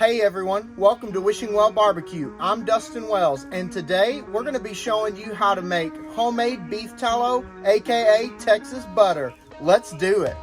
Hey everyone, welcome to Wishing Well BBQ. I'm Dustin Wells, and today we're going to be showing you how to make homemade beef tallow, aka Texas butter. Let's do it.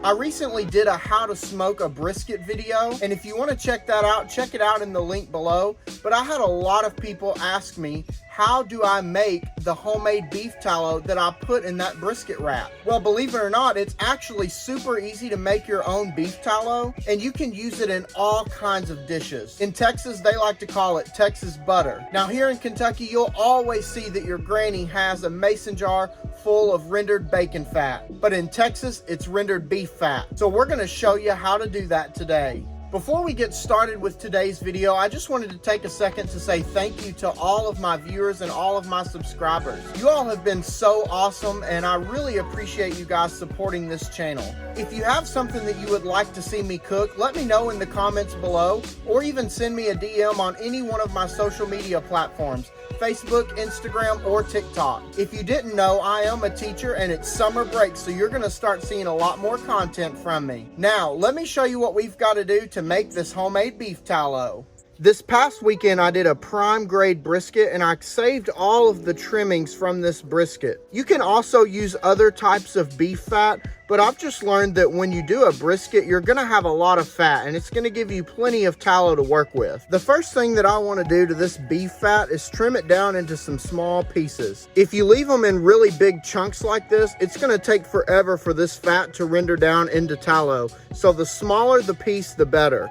I recently did a how to smoke a brisket video, and if you want to check that out, check it out in the link below. But I had a lot of people ask me, how do I make the homemade beef tallow that I put in that brisket wrap? Well, believe it or not, it's actually super easy to make your own beef tallow, and you can use it in all kinds of dishes. In Texas, they like to call it Texas butter. Now here in Kentucky, you'll always see that your granny has a mason jar full of rendered bacon fat. But in Texas, it's rendered beef fat. So we're gonna show you how to do that today. Before we get started with today's video, I just wanted to take a second to say thank you to all of my viewers and all of my subscribers. You all have been so awesome, and I really appreciate you guys supporting this channel. If you have something that you would like to see me cook, let me know in the comments below, or even send me a DM on any one of my social media platforms, Facebook, Instagram, or TikTok. If you didn't know, I am a teacher and it's summer break, so you're gonna start seeing a lot more content from me. Now, let me show you what we've got to do to make this homemade beef tallow. This past weekend, I did a prime grade brisket, and I saved all of the trimmings from this brisket. You can also use other types of beef fat, but I've just learned that when you do a brisket, you're gonna have a lot of fat, and it's gonna give you plenty of tallow to work with. The first thing that I wanna do to this beef fat is trim it down into some small pieces. If you leave them in really big chunks like this, it's gonna take forever for this fat to render down into tallow. So the smaller the piece, the better.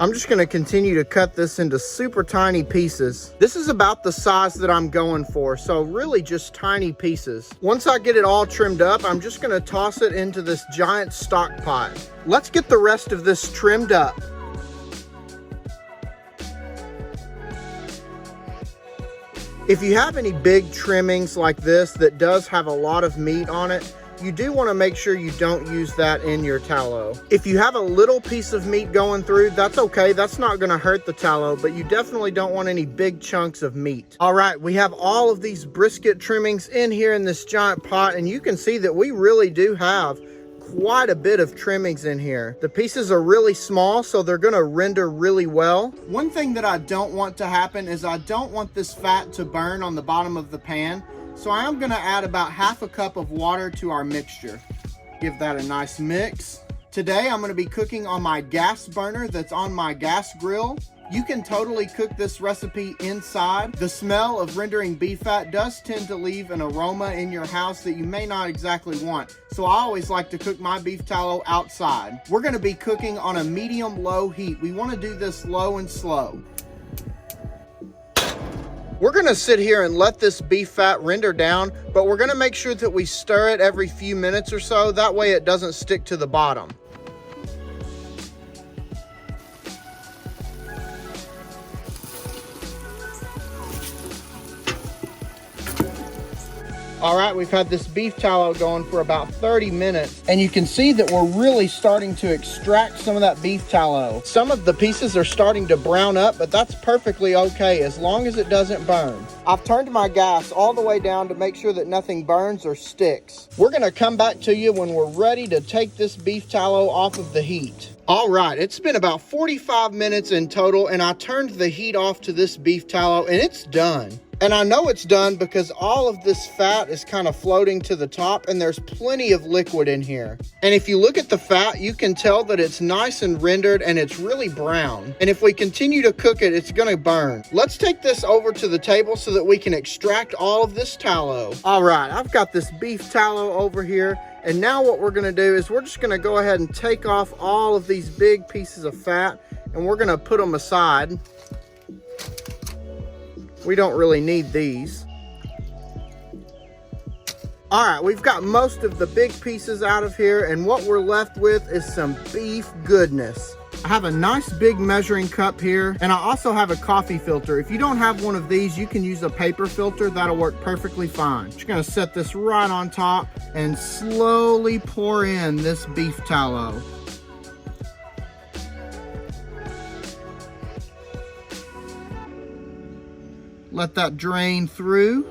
I'm just gonna continue to cut this into super tiny pieces. This is about the size that I'm going for, so really just tiny pieces. Once I get it all trimmed up, I'm just gonna toss it into this giant stock pot. Let's get the rest of this trimmed up. If you have any big trimmings like this that does have a lot of meat on it, you do want to make sure you don't use that in your tallow. If you have a little piece of meat going through, that's okay. That's not going to hurt the tallow, but you definitely don't want any big chunks of meat. All right, we have all of these brisket trimmings in here in this giant pot, and you can see that we really do have quite a bit of trimmings in here. The pieces are really small, so they're going to render really well. One thing that I don't want to happen is I don't want this fat to burn on the bottom of the pan. So I am gonna add about half a cup of water to our mixture. Give that a nice mix. Today I'm gonna be cooking on my gas burner that's on my gas grill. You can totally cook this recipe inside. The smell of rendering beef fat does tend to leave an aroma in your house that you may not exactly want. So I always like to cook my beef tallow outside. We're gonna be cooking on a medium-low heat. We wanna do this low and slow. We're gonna sit here and let this beef fat render down, but we're gonna make sure that we stir it every few minutes or so. That way it doesn't stick to the bottom. All right, we've had this beef tallow going for about 30 minutes, and you can see that we're really starting to extract some of that beef tallow. Some of the pieces are starting to brown up, but that's perfectly okay as long as it doesn't burn. I've turned my gas all the way down to make sure that nothing burns or sticks. We're gonna come back to you when we're ready to take this beef tallow off of the heat. All right, it's been about 45 minutes in total, and I turned the heat off to this beef tallow, and it's done. And I know it's done because all of this fat is kind of floating to the top, and there's plenty of liquid in here. And if you look at the fat, you can tell that it's nice and rendered, and it's really brown. And if we continue to cook it, it's gonna burn. Let's take this over to the table so that we can extract all of this tallow. All right, I've got this beef tallow over here. And now what we're gonna do is we're just gonna go ahead and take off all of these big pieces of fat, and we're gonna put them aside. We don't really need these. All right, we've got most of the big pieces out of here, and what we're left with is some beef goodness. I have a nice big measuring cup here, and I also have a coffee filter. If you don't have one of these, you can use a paper filter. That'll work perfectly fine. Just gonna set this right on top and slowly pour in this beef tallow. Let that drain through.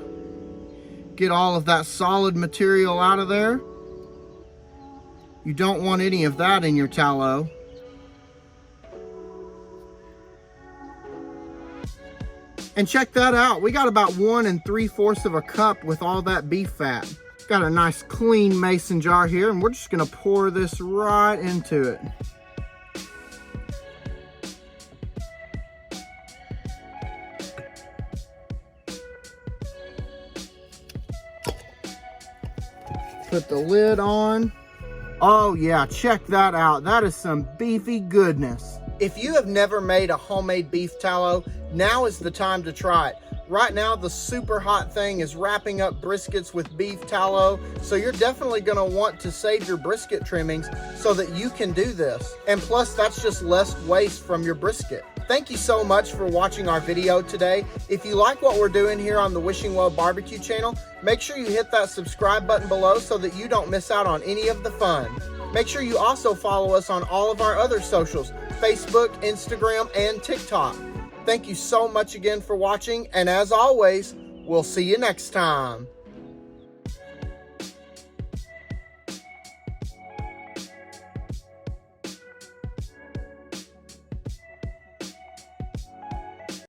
Get all of that solid material out of there. You don't want any of that in your tallow. And check that out. We got about 1 3/4 of a cup with all that beef fat. Got a nice clean mason jar here, and we're just gonna pour this right into it. Put the lid on. Oh yeah, check that out. That is some beefy goodness. If you have never made a homemade beef tallow, now is the time to try it. Right now, the super hot thing is wrapping up briskets with beef tallow, so you're definitely gonna want to save your brisket trimmings so that you can do this. And plus, that's just less waste from your brisket. Thank you so much for watching our video today. If you like what we're doing here on the Wishing Well BBQ channel, make sure you hit that subscribe button below so that you don't miss out on any of the fun. Make sure you also follow us on all of our other socials, Facebook, Instagram, and TikTok. Thank you so much again for watching, and as always, we'll see you next time.